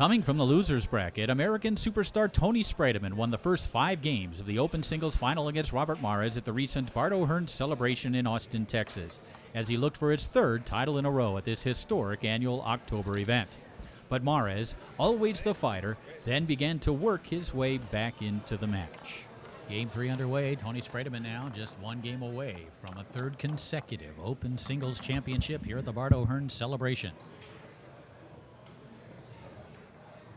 Coming from the loser's bracket, American superstar Tony Spredeman won the first 5 games of the Open Singles Final against Robert Mares at the recent Bart O celebration in Austin, Texas, as he looked for his 3rd title in a row at this historic annual October event. But Mares, always the fighter, then began to work his way back into the match. Game 3 underway. Tony Spredeman now just 1 game away from a 3rd consecutive Open Singles Championship here at the Bart O celebration.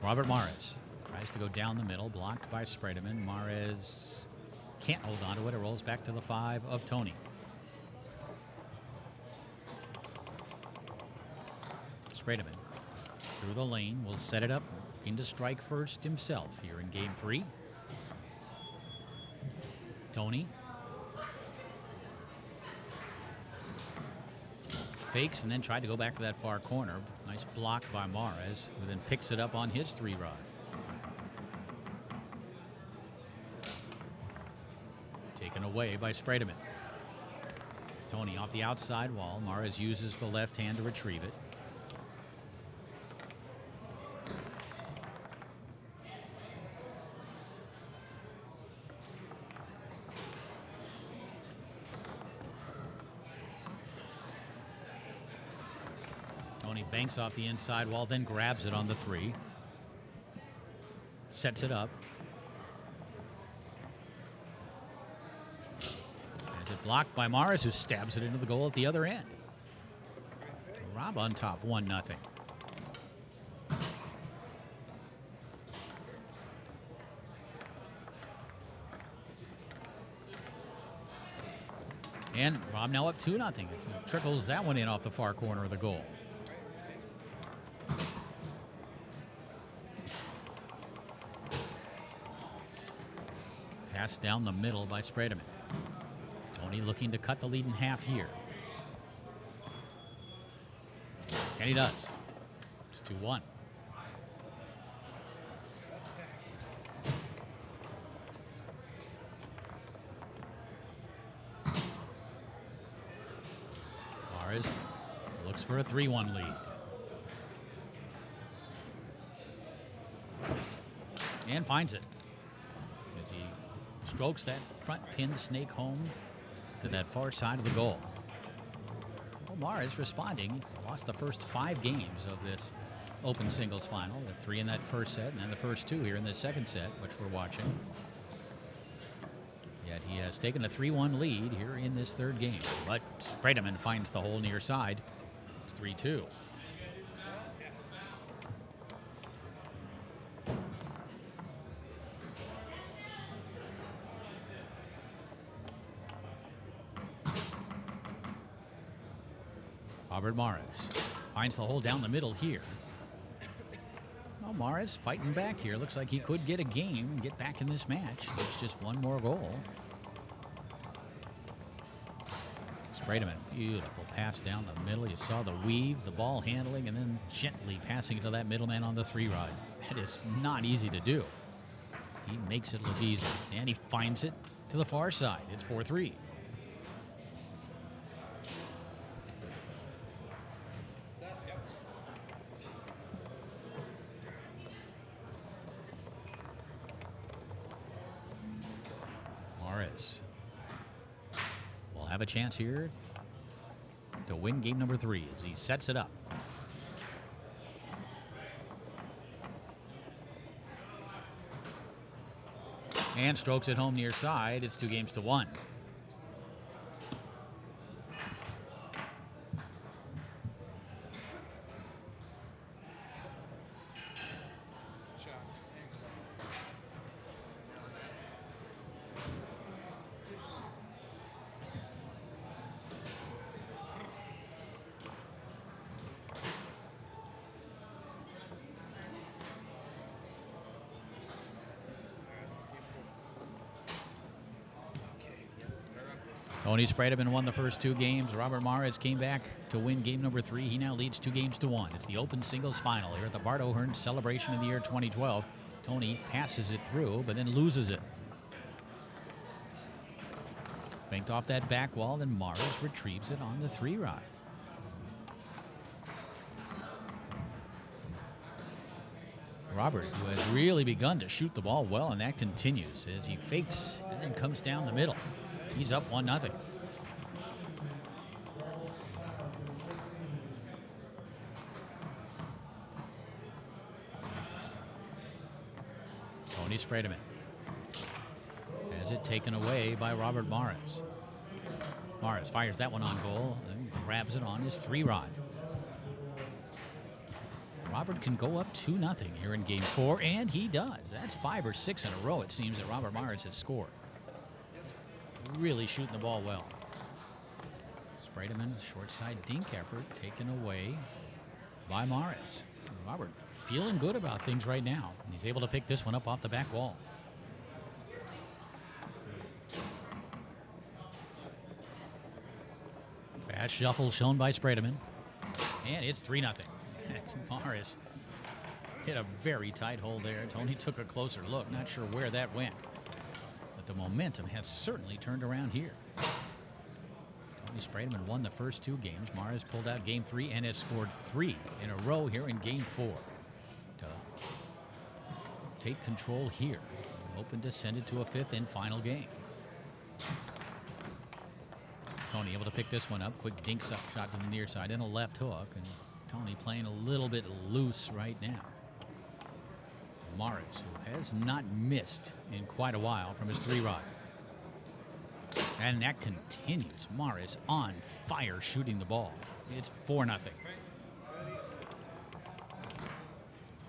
Robert Mares tries to go down the middle, blocked by Spredeman. Mares can't hold on to it. It rolls back to the 5 of Tony. Spredeman through the lane will set it up, looking to strike first himself here in game 3. Tony fakes and then tried to go back to that far corner. Nice block by Mares, who then picks it up on his 3-rod. Taken away by Spredeman. Tony off the outside wall. Mares uses the left hand to retrieve it. Tony banks off the inside wall, then grabs it on the 3. Sets it up. Has it blocked by Mares, who stabs it into the goal at the other end. Rob on top, 1-0. And Rob now up 2-0. It trickles that one in off the far corner of the goal. Pass down the middle by Spredeman. Tony looking to cut the lead in half here. And he does. It's 2-1. Mares looks for a 3-1 lead. And finds it. As he strokes that front pin snake home to that far side of the goal. Well, Mares responding. Lost the first 5 games of this Open Singles Final. The 3 in that first set, and then the first 2 here in the second set, which we're watching. Yet he has taken a 3-1 lead here in this 3rd game. But Spredeman finds the hole near side. It's 3-2. Robert Mares finds the hole down the middle here. Well, Mares fighting back here. Looks like he could get a game and get back in this match. It's just 1 more goal. Spredeman, beautiful pass down the middle. You saw the weave, the ball handling, and then gently passing it to that middleman on the 3-rod. That is not easy to do. He makes it look easy, and he finds it to the far side. It's 4-3. Mares will have a chance here to win game number 3 as he sets it up. And strokes it home near side. It's 2-1. Tony Spredeman won the first 2 games. Robert Mares came back to win game number 3. He now leads 2-1. It's the Open Singles Final here at the Bart O celebration of the year 2012. Tony passes it through, but then loses it. Banked off that back wall, then Mares retrieves it on the 3-rod. Robert, who has really begun to shoot the ball well, and that continues as he fakes and then comes down the middle. He's up 1-0. Tony Spredeman has it taken away by Robert Morris. Morris fires that one on goal and grabs it on his 3-rod. Robert can go up 2-0 here in Game 4, and he does. That's 5 or 6 in a row, it seems, that Robert Morris has scored. Really shooting the ball well. Spredeman, short side dink effort taken away by Morris. Robert feeling good about things right now. He's able to pick this one up off the back wall. Bad shuffle shown by Spredeman. And it's 3-0. That's Morris. Hit a very tight hole there. Tony took a closer look. Not sure where that went. But the momentum has certainly turned around here. Tony Spredeman won the first 2 games. Morris pulled out Game 3 and has scored 3 in a row here in Game 4. To take control here. Hoping to send it to a 5th and final game. Tony able to pick this one up. Quick dink shot to the near side and a left hook. And Tony playing a little bit loose right now. Morris, who has not missed in quite a while from his 3-rod. And that continues. Morris on fire shooting the ball. It's 4-0.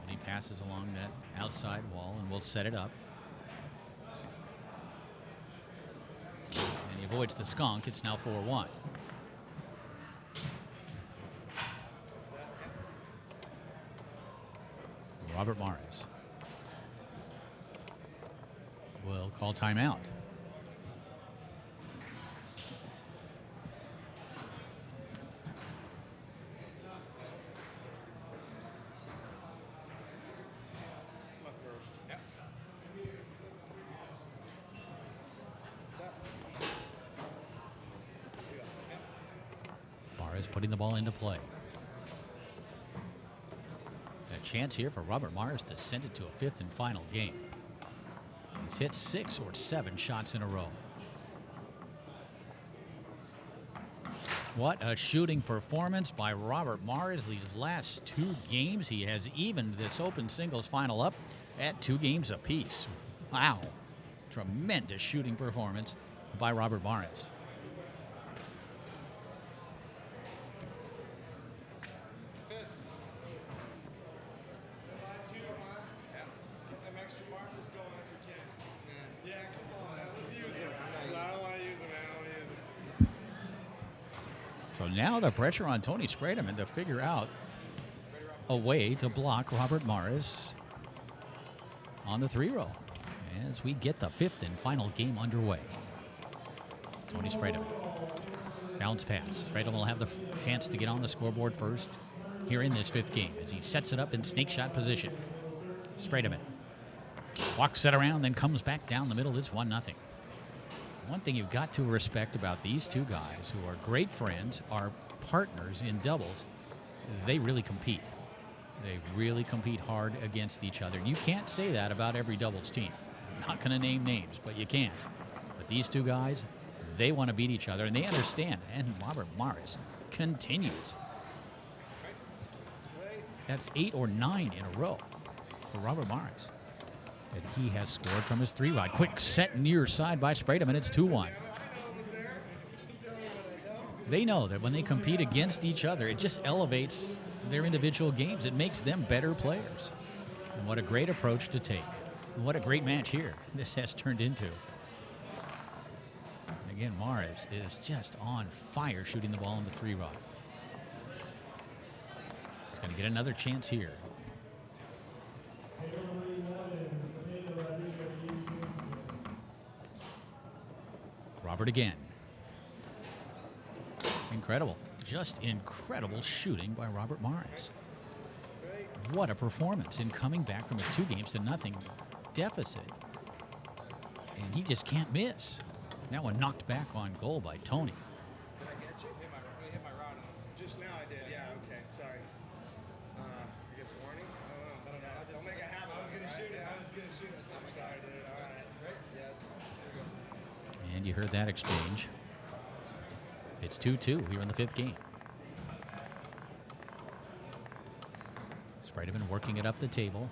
Tony passes along that outside wall and will set it up. And he avoids the skunk. It's now 4-1. Robert Morris will call timeout. Morris putting the ball into play. Chance here for Robert Morris to send it to a 5th and final game. He's hit 6 or 7 shots in a row. What a shooting performance by Robert Morris. These last 2 games, he has evened this open singles final up at 2 games apiece. Wow. Tremendous shooting performance by Robert Morris. So now the pressure on Tony Spredeman to figure out a way to block Robert Morris on the 3-row as we get the 5th and final game underway. Tony Spredeman. Bounce pass. Spredeman will have the chance to get on the scoreboard first here in this 5th game as he sets it up in snake shot position. Spredeman walks it around, then comes back down the middle. It's 1-0. One thing you've got to respect about these 2 guys who are great friends, are partners in doubles, they really compete. They really compete hard against each other. You can't say that about every doubles team. I'm not going to name names, but you can't. But these 2 guys, they want to beat each other, and they understand. And Robert Morris continues. That's 8 or 9 in a row for Robert Morris that he has scored from his 3-rod. Quick set near side by Spredeman. It's 2-1. They know that when they compete against each other, it just elevates their individual games. It makes them better players. And what a great approach to take. And what a great match here this has turned into. And again, Morris is just on fire shooting the ball in the 3-rod. He's going to get another chance here. Robert again. Incredible. Just incredible shooting by Robert Morris. What a performance in coming back from a 2-0 deficit. And he just can't miss. That one knocked back on goal by Tony. Did I get you? Hit my rod. Just now I did. Yeah, okay. Sorry. I guess warning? I don't know. Don't make a habit You heard that exchange. It's 2-2 here in the 5th game. Spredeman working it up the table.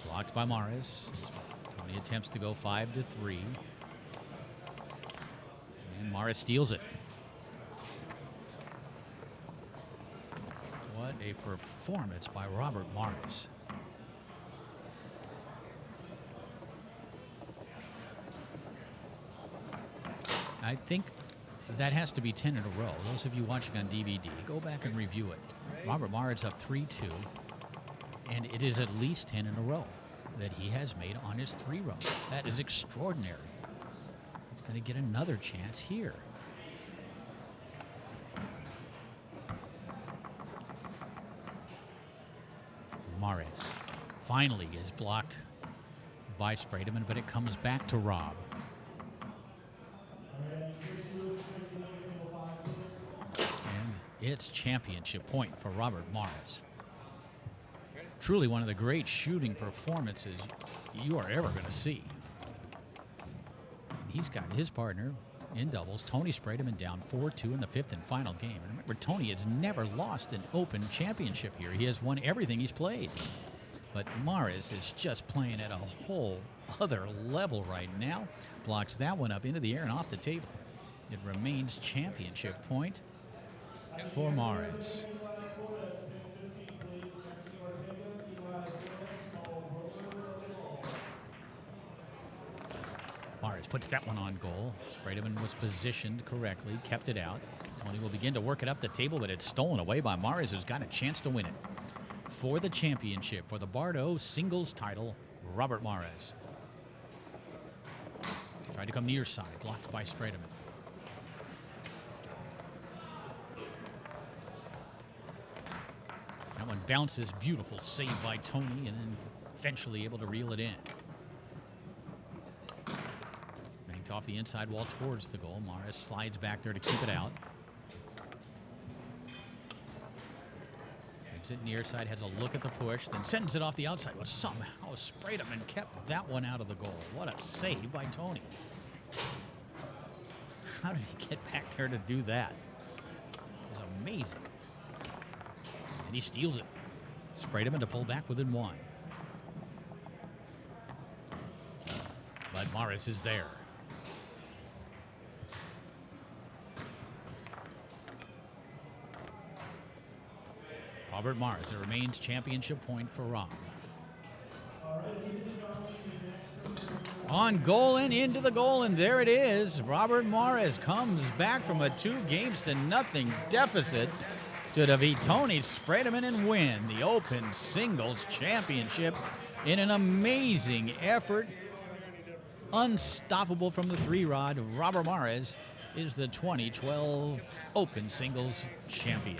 Blocked by Morris. Tony attempts to go 5-3. And Morris steals it. What a performance by Robert Morris. I think that has to be 10 in a row. Those of you watching on DVD, go back and review it. Robert Morris up 3-2, and it is at least 10 in a row that he has made on his 3-run. That is extraordinary. He's going to get another chance here. Morris finally is blocked by Spredeman, but it comes back to Rob. And it's championship point for Robert Morris. Truly one of the great shooting performances you are ever going to see. He's got his partner in doubles, Tony Spredeman, down 4-2 in the 5th and final game. And remember, Tony has never lost an Open championship here. He has won everything he's played. But Morris is just playing at a whole other level right now. Blocks that one up into the air and off the table. It remains championship point for Morris. Morris puts that one on goal. Spredeman was positioned correctly, kept it out. Tony will begin to work it up the table, but it's stolen away by Morris, who's got a chance to win it. For the championship, for the Bart O singles title, Robert Morris. Tried to come near side, blocked by Spredeman. That one bounces, beautiful save by Tony, and then eventually able to reel it in. Banked off the inside wall towards the goal. Morris slides back there to keep it out. It near side, has a look at the push, then sends it off the outside. Well, somehow Spredeman kept that one out of the goal. What a save by Tony. How did he get back there to do that? It was amazing. And he steals it. Spredeman to pull back within one. But Morris is there. Robert Morris, it remains championship point for Rob. On goal and into the goal, and there it is. Robert Morris comes back from a 2-0 deficit to defeat Tony Spredeman and win the Open Singles Championship in an amazing effort. Unstoppable from the 3-rod, Robert Morris is the 2012 Open Singles Champion.